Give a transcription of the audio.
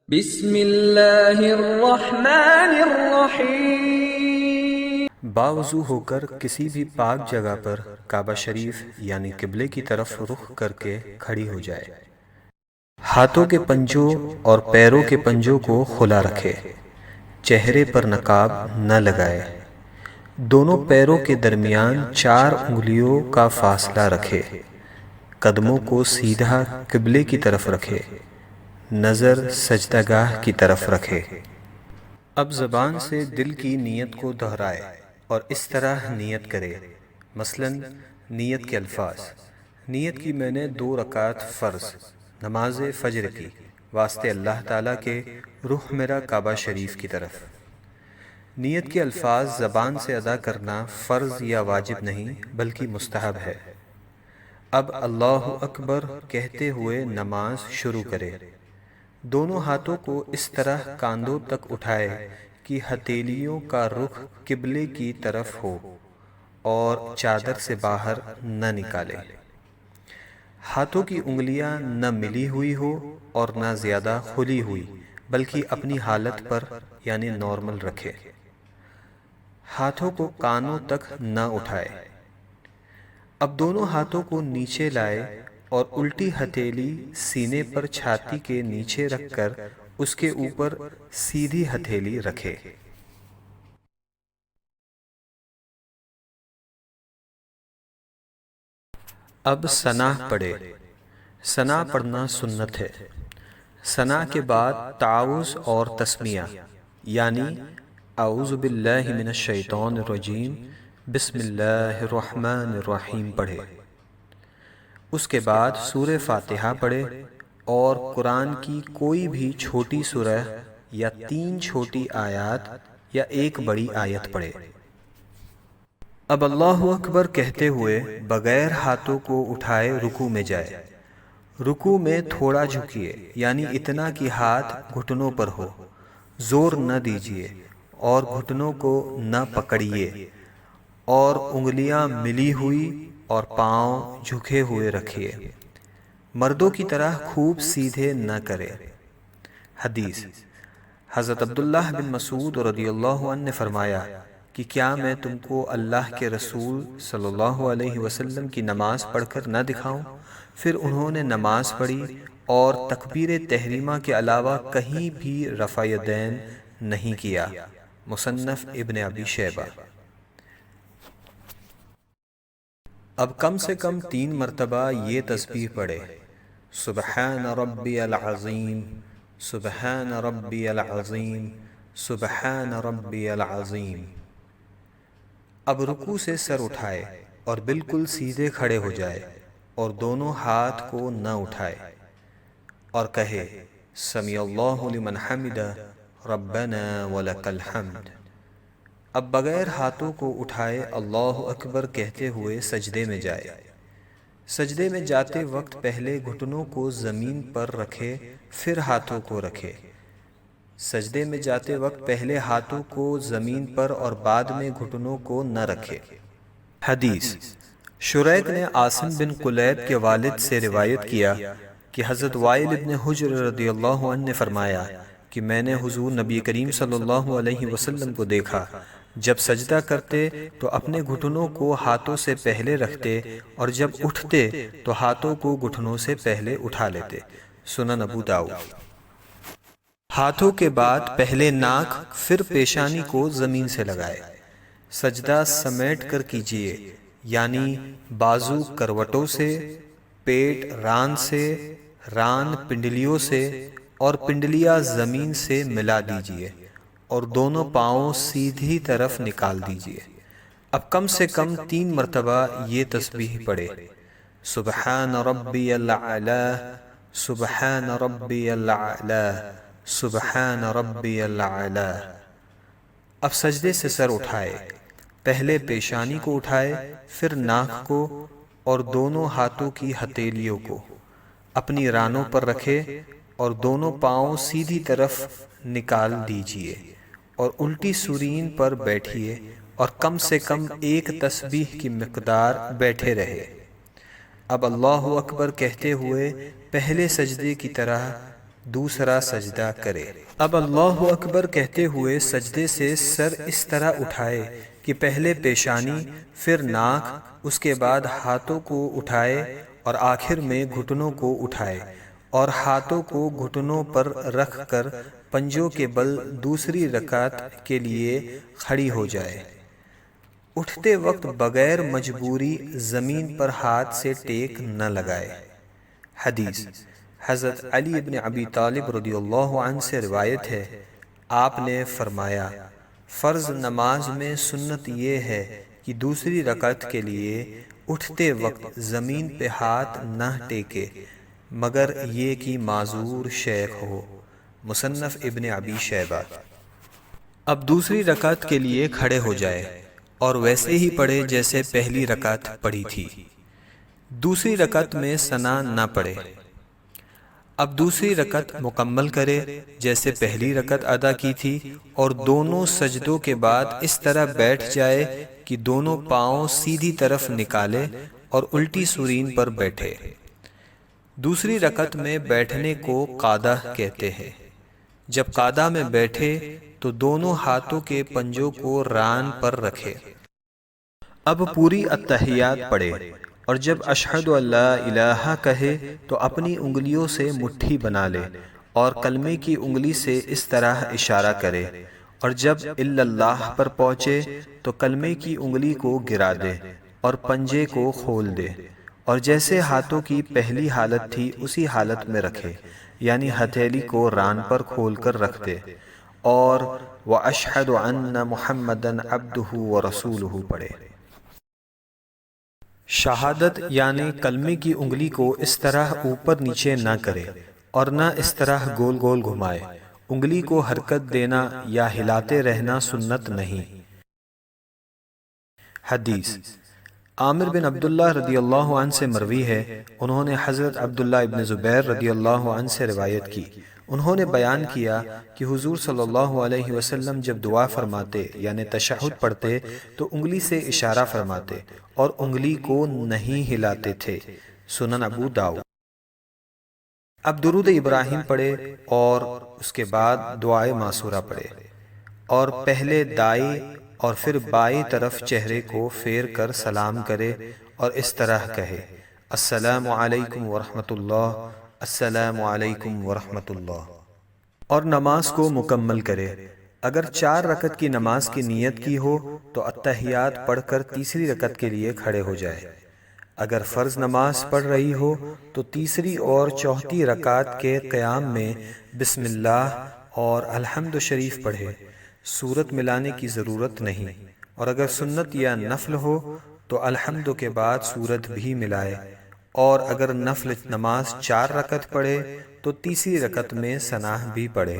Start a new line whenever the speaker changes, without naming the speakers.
بسم اللہ الرحمن الرحیم۔
باوضو ہو کر کسی بھی پاک جگہ پر کعبہ شریف یعنی قبلے کی طرف رخ کر کے کھڑی ہو جائے۔ ہاتھوں کے پنجوں اور پیروں کے پنجوں کو کھلا رکھے، چہرے پر نقاب نہ لگائے، دونوں پیروں کے درمیان 4 انگلیوں کا فاصلہ رکھے، قدموں کو سیدھا قبلے کی طرف رکھے، نظر سجدہ گاہ کی طرف رکھے۔ اب زبان سے دل کی نیت کو دہرائے اور اس طرح نیت کرے، مثلا نیت کے الفاظ: نیت کی میں نے 2 رکعت فرض نماز فجر کی واسطے اللہ تعالیٰ کے، رخ میرا کعبہ شریف کی طرف۔ نیت کے الفاظ زبان سے ادا کرنا فرض یا واجب نہیں بلکہ مستحب ہے۔ اب اللہ اکبر کہتے ہوئے نماز شروع کرے۔ دونوں ہاتھوں کو اس طرح کاندھوں تک اٹھائے کہ ہتھیلیوں کا رخ قبلے کی طرف ہو اور چادر سے باہر نہ نکالے۔ ہاتھوں کی انگلیاں نہ ملی ہوئی ہو اور نہ زیادہ کھلی ہوئی بلکہ اپنی حالت پر یعنی نارمل رکھے۔ ہاتھوں کو کانوں تک نہ اٹھائے۔ اب دونوں ہاتھوں کو نیچے لائے اور الٹی ہتھیلی سینے پر چھاتی کے نیچے رکھ کر اس کے اوپر سیدھی ہتھیلی رکھے۔ اب ثنا پڑھے۔ ثنا پڑھنا سنت ہے۔ ثنا کے بعد تعوذ اور تسمیہ یعنی اعوذ باللہ من الشیطان الرجیم بسم اللہ الرحمن الرحیم پڑھے۔ اس کے بعد سورہ فاتحہ پڑھے اور قرآن کی کوئی بھی چھوٹی سورہ یا 3 چھوٹی آیات یا 1 بڑی آیت پڑھے۔ اب اللہ اکبر کہتے ہوئے بغیر ہاتھوں کو اٹھائے رکوع میں جائے۔ رکوع میں تھوڑا جھکیے یعنی اتنا کہ ہاتھ گھٹنوں پر ہو، زور نہ دیجیے اور گھٹنوں کو نہ پکڑیے، اور انگلیاں ملی ہوئی اور پاؤں جھکے ہوئے رکھیے۔ مردوں کی طرح خوب سیدھے نہ کرے۔ حدیث: حضرت عبداللہ بن مسعود رضی اللہ عنہ نے فرمایا کہ کیا میں تم کو اللہ کے رسول صلی اللہ علیہ وسلم کی نماز پڑھ کر نہ دکھاؤں؟ پھر انہوں نے نماز پڑھی اور تکبیر تحریمہ کے علاوہ کہیں بھی رفع یدین نہیں کیا۔ مصنف ابن ابی شیبہ۔ اب کم سے کم 3 مرتبہ یہ تسبیح پڑھے: سبحان ربی العظیم، سبحان ربی العظیم، سبحان ربی العظیم۔ اب رکوع سے سر اٹھائے اور بالکل سیدھے کھڑے ہو جائے اور دونوں ہاتھ کو نہ اٹھائے اور کہے سمیع اللہ لمن حمدہ ربنا ولک الحمد۔ اب بغیر ہاتھوں کو اٹھائے اللہ اکبر کہتے ہوئے سجدے میں جائے۔ سجدے میں جاتے وقت پہلے گھٹنوں کو زمین پر رکھے پھر ہاتھوں کو رکھے۔ سجدے میں جاتے وقت پہلے ہاتھوں کو زمین پر اور بعد میں گھٹنوں کو نہ رکھے۔ حدیث: شریک نے عاصم بن قلیب کے والد سے روایت کیا کہ حضرت وائل ابن حجر رضی اللہ عنہ نے فرمایا کہ میں نے حضور نبی کریم صلی اللہ علیہ وسلم کو دیکھا، جب سجدہ کرتے تو اپنے گھٹنوں کو ہاتھوں سے پہلے رکھتے اور جب اٹھتے تو ہاتھوں کو گھٹنوں سے پہلے اٹھا لیتے۔ سنن ابو داؤد۔ ہاتھوں کے بعد پہلے ناک پھر پیشانی کو زمین سے لگائے۔ سجدہ سمیٹ کر کیجیے یعنی بازو کروٹوں سے، پیٹ ران سے، ران پنڈلیوں سے اور پنڈلیاں زمین سے ملا دیجیے اور دونوں پاؤں سیدھی طرف نکال دیجیے۔ اب کم سے کم 3 مرتبہ یہ تسبیح پڑھے: سبحان ربی الاعلی، سبحان ربی الاعلی، سبحان ربی الاعلی۔ اب سجدے سے سر اٹھائے، پہلے پیشانی کو اٹھائے پھر ناک کو اور دونوں ہاتھوں کی ہتھیلیوں کو اپنی رانوں پر رکھے اور دونوں پاؤں سیدھی طرف نکال دیجیے اور الٹی سورین پر بیٹھیے اور کم سے کم 1 تسبیح کی مقدار بیٹھے رہے۔ اب اللہ اکبر کہتے ہوئے پہلے سجدے کی طرح دوسرا سجدہ کرے۔ اب اللہ اکبر کہتے ہوئے سجدے سے سر اس طرح اٹھائے کہ پہلے پیشانی، پھر ناک، اس کے بعد ہاتھوں کو اٹھائے اور آخر میں گھٹنوں کو اٹھائے، اور ہاتھوں کو گھٹنوں پر رکھ کر پنجوں کے بل دوسری رکعت کے لیے کھڑی ہو جائے۔ اٹھتے وقت بغیر مجبوری زمین پر ہاتھ سے ٹیک نہ لگائے۔ حدیث حضرت علی بن ابی طالب رضی اللہ عنہ سے روایت ہے، آپ نے فرمایا، فرض نماز میں سنت یہ ہے کہ دوسری رکعت کے لیے اٹھتے وقت زمین پہ ہاتھ نہ ٹیکے مگر یہ کہ معذور شیخ ہو۔ مصنف ابن ابی شیبہ۔ اب دوسری رکعت کے لیے کھڑے ہو جائے اور ویسے ہی پڑھے جیسے پہلی رکعت پڑھی تھی۔ دوسری رکعت میں ثنا نہ پڑھے۔ اب دوسری رکعت مکمل کرے جیسے پہلی رکعت ادا کی تھی، اور دونوں سجدوں کے بعد اس طرح بیٹھ جائے کہ دونوں پاؤں سیدھی طرف نکالے اور الٹی سورین پر بیٹھے۔ دوسری رکعت میں بیٹھنے کو قعدہ کہتے ہیں۔ جب قعدہ میں بیٹھے تو دونوں ہاتھوں کے پنجوں کو ران پر رکھے۔ اب پوری التحیات پڑھے، اور جب اشہد ان لا الہ کہے تو اپنی انگلیوں سے مٹھی بنا لے اور کلمے کی انگلی سے اس طرح اشارہ کرے، اور جب الا اللہ پر پہنچے تو کلمے کی انگلی کو گرا دے اور پنجے کو کھول دے، اور جیسے ہاتھوں کی پہلی حالت تھی اسی حالت میں رکھے، یعنی ہتھیلی کو ران پر کھول کر رکھ دے، اور وَأَشْهَدُ أَنَّ مُحَمَّدًا عَبْدُهُ وَرَسُولُهُ پڑھے۔ شہادت یعنی کلمے کی انگلی کو اس طرح اوپر نیچے نہ کرے اور نہ اس طرح گول گول گھمائے۔ انگلی کو حرکت دینا یا ہلاتے رہنا سنت نہیں۔ حدیث عامر بن عبداللہ رضی اللہ عنہ سے مروی ہے، انہوں نے حضرت عبداللہ ابن زبیر رضی اللہ عنہ سے روایت کی، انہوں نے بیان کیا کہ حضور صلی اللہ علیہ وسلم جب دعا فرماتے یعنی تشہد پڑھتے تو انگلی سے اشارہ فرماتے اور انگلی کو نہیں ہلاتے تھے۔ سنن ابو داؤد۔ اب درود ابراہیم پڑھے اور اس کے بعد دعائے معصورہ پڑھے، اور پہلے دائیں اور پھر بائیں طرف چہرے کو پھیر کر سلام کرے اور اس طرح کہے، السلام علیکم ورحمۃ اللہ، السلام علیکم ورحمۃ اللہ، اور نماز کو مکمل کرے۔ اگر 4 رکعت کی نماز کی نیت کی ہو تو التحیات پڑھ کر تیسری رکعت کے لیے کھڑے ہو جائے۔ اگر فرض نماز پڑھ رہی ہو تو تیسری اور چوتھی رکعت کے قیام میں بسم اللہ اور الحمد شریف پڑھے، سورت ملانے کی ضرورت نہیں، اور اگر سنت یا نفل ہو تو الحمد کے بعد سورت بھی ملائے، اور اگر نفل نماز 4 رکعت پڑھے تو تیسری رکعت میں ثنا بھی پڑھے۔